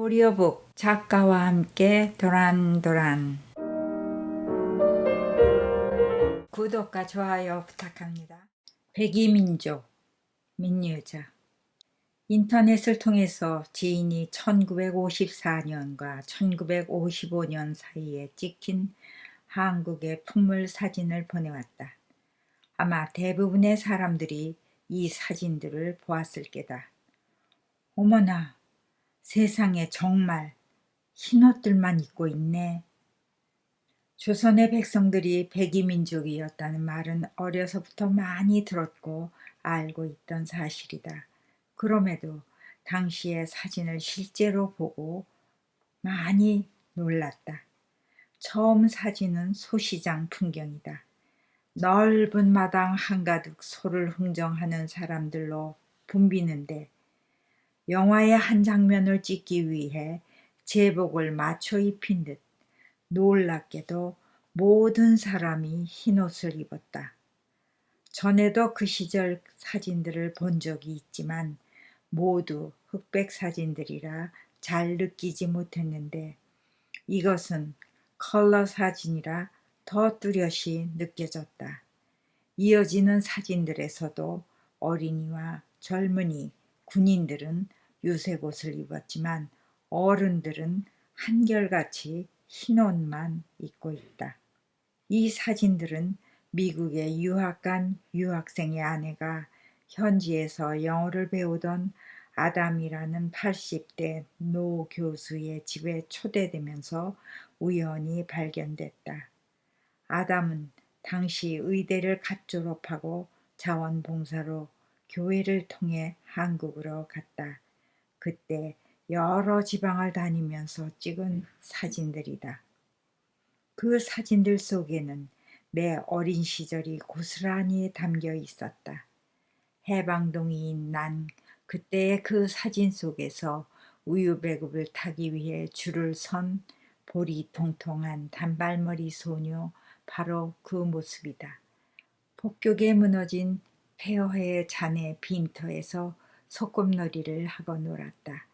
오디오북 작가와 함께 도란도란. 구독과 좋아요 부탁합니다. 백이민족 민유자. 인터넷을 통해서 지인이 1954년과 1955년 사이에 찍힌 한국의 풍물 사진을 보내왔다. 아마 대부분의 사람들이 이 사진들을 보았을 게다. 어머나, 세상에 정말 흰옷들만 입고 있네. 조선의 백성들이 백이민족이었다는 말은 어려서부터 많이 들었고 알고 있던 사실이다. 그럼에도 당시의 사진을 실제로 보고 많이 놀랐다. 처음 사진은 소시장 풍경이다. 넓은 마당 한가득 소를 흥정하는 사람들로 붐비는데 영화의 한 장면을 찍기 위해 제복을 맞춰 입힌 듯 놀랍게도 모든 사람이 흰옷을 입었다. 전에도 그 시절 사진들을 본 적이 있지만 모두 흑백 사진들이라 잘 느끼지 못했는데 이것은 컬러 사진이라 더 뚜렷이 느껴졌다. 이어지는 사진들에서도 어린이와 젊은이, 군인들은 유색 옷을 입었지만 어른들은 한결같이 흰옷만 입고 있다. 이 사진들은 미국에 유학 간 유학생의 아내가 현지에서 영어를 배우던 아담이라는 80대 노 교수의 집에 초대되면서 우연히 발견됐다. 아담은 당시 의대를 갓 졸업하고 자원봉사로 교회를 통해 한국으로 갔다. 그때 여러 지방을 다니면서 찍은 사진들이다. 그 사진들 속에는 내 어린 시절이 고스란히 담겨 있었다. 해방동이인 난 그때의 그 사진 속에서 우유배급을 타기 위해 줄을 선 볼이 통통한 단발머리 소녀, 바로 그 모습이다. 폭격에 무너진 폐허의 잔해 빈터에서 소꿉놀이를 하고 놀았다.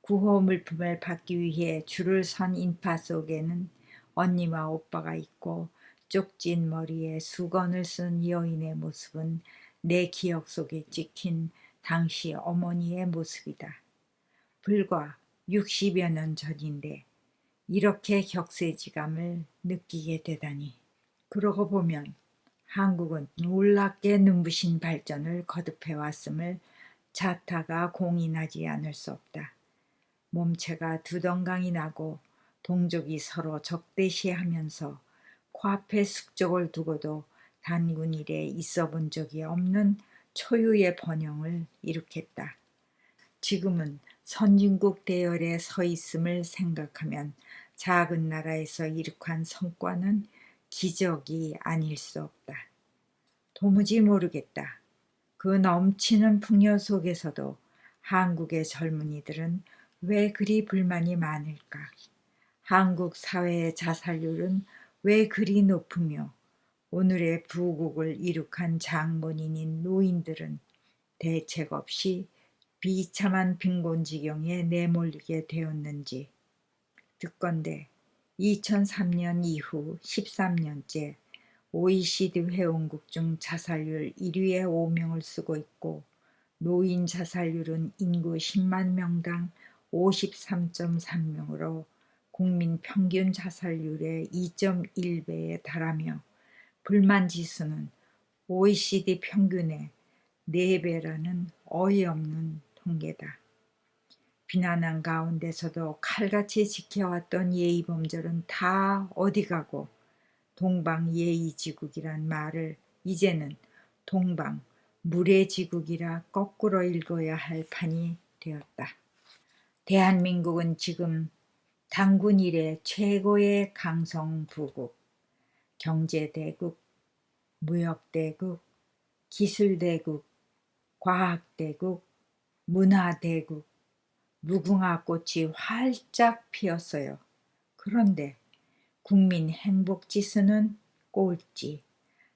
구호 물품을 받기 위해 줄을 선 인파 속에는 언니와 오빠가 있고 쪽진 머리에 수건을 쓴 여인의 모습은 내 기억 속에 찍힌 당시 어머니의 모습이다. 불과 60여 년 전인데 이렇게 격세지감을 느끼게 되다니. 그러고 보면 한국은 놀랍게 눈부신 발전을 거듭해 왔음을 자타가 공인하지 않을 수 없다. 몸체가 두덩강이 나고 동족이 서로 적대시하면서 코앞에 숙적을 두고도 단군 일에 있어 본 적이 없는 초유의 번영을 일으켰다. 지금은 선진국 대열에 서 있음을 생각하면 작은 나라에서 이룩한 성과는 기적이 아닐 수 없다. 도무지 모르겠다. 그 넘치는 풍요 속에서도 한국의 젊은이들은 왜 그리 불만이 많을까? 한국 사회의 자살률은 왜 그리 높으며 오늘의 부국을 이룩한 장본인인 노인들은 대책 없이 비참한 빈곤지경에 내몰리게 되었는지. 듣건대 2003년 이후 13년째 OECD 회원국 중 자살률 1위에 5명을 쓰고 있고 노인 자살률은 인구 10만 명당 53.3명으로 국민 평균 자살률의 2.1배에 달하며 불만 지수는 OECD 평균의 4배라는 어이없는 통계다. 비난한 가운데서도 칼같이 지켜왔던 예의범절은 다 어디 가고 동방예의지국이란 말을 이제는 동방무례지국이라 거꾸로 읽어야 할 판이 되었다. 대한민국은 지금 단군 이래 최고의 강성부국, 경제대국, 무역대국, 기술대국, 과학대국, 문화대국, 무궁화꽃이 활짝 피었어요. 그런데 국민 행복지수는 꼴찌,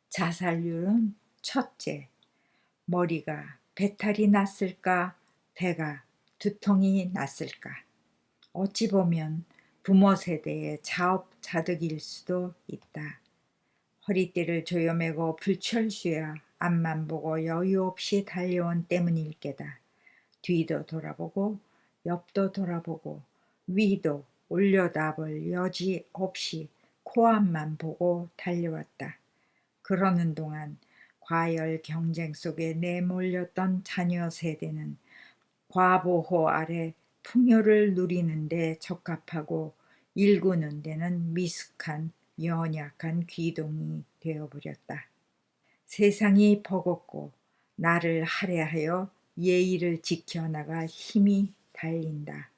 자살률은 첫째, 머리가 배탈이 났을까, 배가 두통이 났을까. 어찌 보면 부모 세대의 자업자득일 수도 있다. 허리띠를 조여매고 불철주야 앞만 보고 여유 없이 달려온 때문일 게다. 뒤도 돌아보고 옆도 돌아보고 위도 올려다볼 여지 없이 코앞만 보고 달려왔다. 그러는 동안 과열 경쟁 속에 내몰렸던 자녀 세대는 과보호 아래 풍요를 누리는 데 적합하고 일구는 데는 미숙한 연약한 귀동이 되어버렸다. 세상이 버겁고 나를 할애하여 예의를 지켜나갈 힘이 달린다.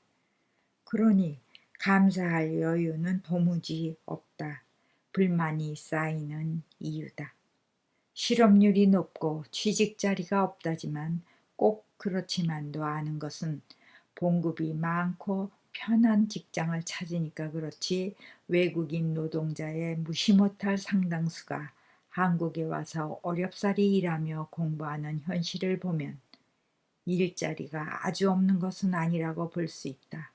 그러니 감사할 여유는 도무지 없다. 불만이 쌓이는 이유다. 실업률이 높고 취직 자리가 없다지만 꼭 그렇지만도 않은 것은 봉급이 많고 편한 직장을 찾으니까 그렇지, 외국인 노동자의 무시 못할 상당수가 한국에 와서 어렵사리 일하며 공부하는 현실을 보면 일자리가 아주 없는 것은 아니라고 볼 수 있다.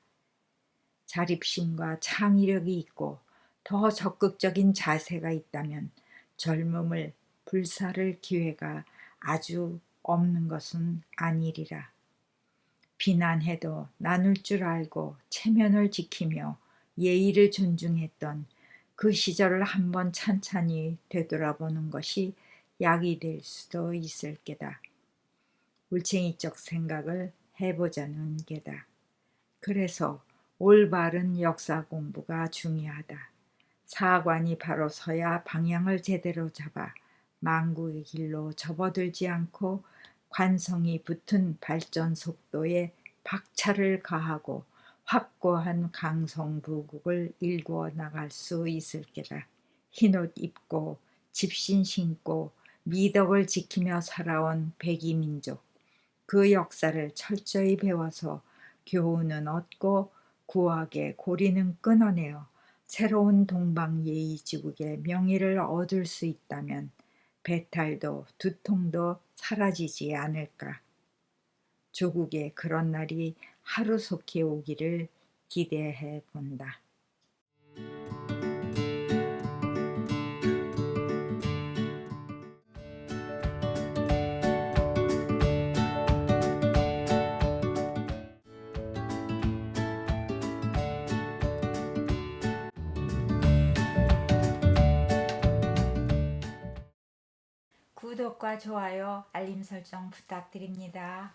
자립심과 창의력이 있고 더 적극적인 자세가 있다면 젊음을 불사를 기회가 아주 없는 것은 아니리라. 비난해도 나눌 줄 알고 체면을 지키며 예의를 존중했던 그 시절을 한번 찬찬히 되돌아보는 것이 약이 될 수도 있을 게다. 울챙이적 생각을 해보자는 게다. 그래서 올바른 역사 공부가 중요하다. 사관이 바로 서야 방향을 제대로 잡아 망구의 길로 접어들지 않고 관성이 붙은 발전 속도에 박차를 가하고 확고한 강성부국을 일구어 나갈 수 있을 게다. 흰옷 입고 집신 신고 미덕을 지키며 살아온 백이민족, 그 역사를 철저히 배워서 교훈은 얻고 구하게 고리는 끊어내어 새로운 동방예의지국의 명예를 얻을 수 있다면 배탈도 두통도 사라지지 않을까. 조국의 그런 날이 하루속히 오기를 기대해 본다. 구독과 좋아요, 알림 설정 부탁드립니다.